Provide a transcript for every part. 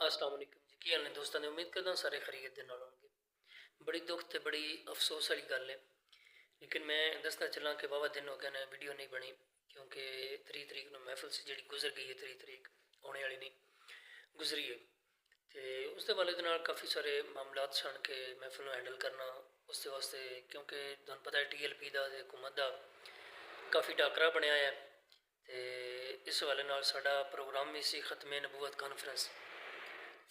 अस्सलाम वालेकुम जी, की हाल ने दोस्तों ने उम्मीद करदा सारे खैरियत दे नाल होणगे। बड़ी दुख ते बड़ी अफसोस वाली गल है, लेकिन मैं दसदा चलां कि वाहवा दिन हो गए ने वीडियो नहीं बनी क्योंकि 3 तरीक ਨੂੰ महफिल सी जिहड़ी गुजर गई है। 3 तरीक आने वाली नहीं गुजरी है तो उसके वाले दे नाल काफ़ी सारे मामलात सन कि महफिल ਨੂੰ हैंडल करना उसके वास्ते क्योंकि तुहानूं पता है TLP दा ते हुकूमत दा काफ़ी टाकरा बनया है। तो इस हवाले नाल साडा प्रोग्राम भी सी खत्मे नबूवत कॉन्फ्रेंस।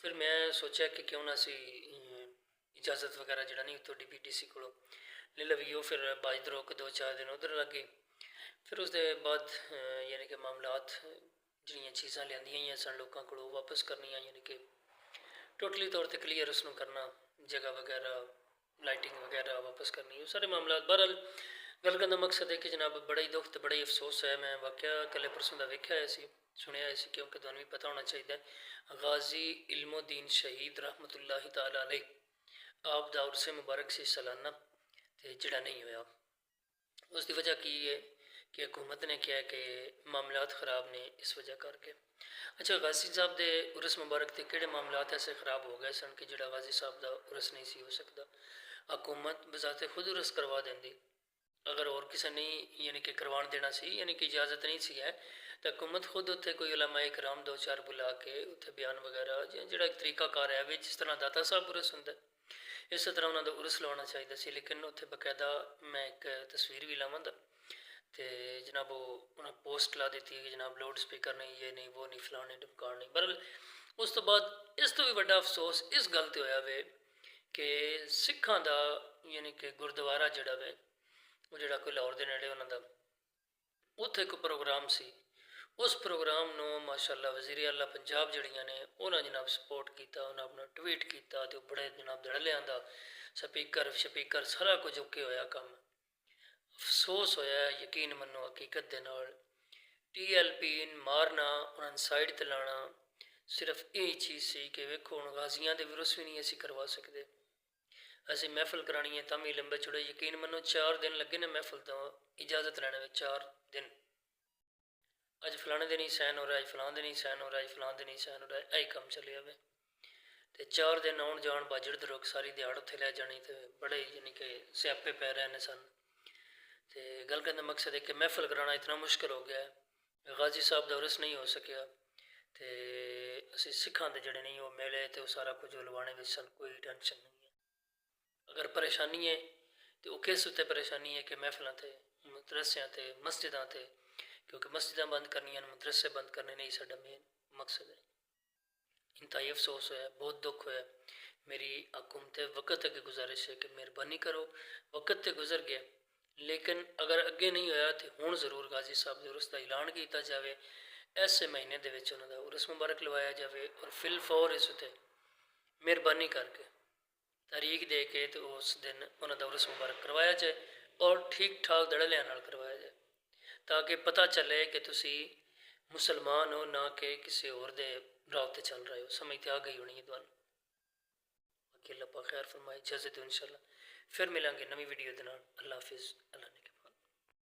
फिर मैं सोचा कि क्यों ना असी इजाज़त वगैरह जरा नहीं तो DPTC को ले लवीओ। फिर बाजदरों के 2-4 दिन उधर लगे। फिर उसके बाद यानी कि मामलात जिहड़ियां चीज़ां लियांदियां सन लोगों को वापस करनियां, यानी कि टोटली तौर पर क्लीयर उसनों करना, जगह वगैरह लाइटिंग वगैरह वापस करनी, वो सारे मामलात। बहरहाल गल करने का मकसद है कि जनाब बड़ा ही दुख तो बड़ा ही अफसोस है। मैं वाकया कल परसों का वेख्या है सी, सुनिया है सी, क्योंकि तुहानूं भी पता होना चाहिए गाजी इल्मुद्दीन शहीद रहमतुल्लाहि तआला अलैह आप दा उर्से मुबारक से सालाना तो जड़ा नहीं होया। उसकी वजह की है कि हुकूमत ने किया कि मामलात ख़राब ने इस वजह करके। अच्छा, गाजी साहब के उर्स मुबारक के किहड़े मामलात ऐसे ख़राब हो गए सन कि जिहड़ा गाजी साहब का उर्स नहीं सी हो सकता। हुकूमत बजाते खुद उर्स करवा देंदी, अगर और किसी नहीं यानी कि करवान देना सी, यानी कि इजाज़त नहीं सी है, तो हुकूमत खुद उत्थे कोई उलमा इकराम 2-4 बुला के उत्थे बयान वगैरह जिहड़ा एक तरीकाकार है जिस तरह दाता साहब उर्स हुंदा इस तरह उन्होंने उर्स लवाना चाहिए सी। लेकिन उत्थे बकायदा मैं एक तस्वीर भी लावां तो जनाब वो उन्हें पोस्ट ला देती है कि जनाब लाउड स्पीकर नहीं, ये नहीं, वो नहीं, फलाने ढमकान नहीं। बहरहाल उस तो बाद इस तो भी बड़ा अफसोस इस गल ते होया वे कि सिखां दा यानी कि गुरुद्वारा जिहड़ा वे वो जिहड़ा कोई लाहौर के नेड़े उन्होंने उत्थे एक प्रोग्राम सी। उस प्रोग्राम को माशाअल्लाह वज़ीर आला पंजाब जड़ियाँ ने उन्होंने जनाब सपोर्ट किया, उन्होंने अपना ट्वीट किया तो बड़े जनाब धड़ल्लियां दा स्पीकर सारा कुछ ओके होया काम। अफसोस होया यकीन मनो हकीकत दे नाल TLP मारना उन्होंने साइड ते लाना सिर्फ यही चीज़ सी कि वेखो हुण गाजियां दे विरुस भी नहीं असी करवा सकते। असी महफिल करानी है तभी लंबे चौड़े यकीन मनो 4 दिन लगे ने महफिल तो इजाज़त लैने में 4 दिन। अज फलाने दिन ही सैन हो रहा है, अज फलाने दिन ही सैन हो रहा है, अज फलाने दिन ही सैन हो रहा है, यही कम चलिया वे। तो 4 दिन आउन जान बाजड़ दरोक सारी दिहाड़ उत्थे लै जानी तो बड़े यानी कि स्यापे पै रहे सन। तो गल करने का मकसद है कि महफिल कराना इतना मुश्किल हो गया है। गाजी साहब का उर्स नहीं हो सकिया तो असी सिखां दे जड़े नहीं वो मेले तो सारा कुछ लवाने में सन, कोई टेंशन नहीं है। अगर परेशानी है तो किस उत्ते परेशानी है कि महफिलों से मदरसियां से मस्जिदों से, क्योंकि मस्जिद बंद करनी मदरसे बंद करने नहीं साडा मेन मकसद है। इंतहाई अफसोस होया, बहुत दुख होया। मेरी हुकूमत वक्त अगे गुजारिश है कि मेहरबानी करो, वक्त तो गुजर गया लेकिन अगर अगे नहीं होया तो हुण जरूर गाजी साहब के उर्स का ऐलान किया जाए, ऐसे महीने के उन्होंने उर्स मुबारक लवाया जाए और फिल फौर इस उत्ते मेहरबानी करके तारीख दे के तो उस दिन उन्होंने उर्स मुबारक करवाया जाए और ठीक ठाक धड़ल्लियां नाल करवाया जाए ताकि पता चले कि तुसी मुसलमान हो ना कि किसी होर दे राह ते चल रहे हो। समझ तो आ गई होनी है तुहानूं। बाकी अल्लाह पाक खैर फरमाए। इजाज़त हो इंशाअल्लाह फिर मिलांगे नवी वीडियो दे नाल। अल्लाह हाफिज़। अल्लाह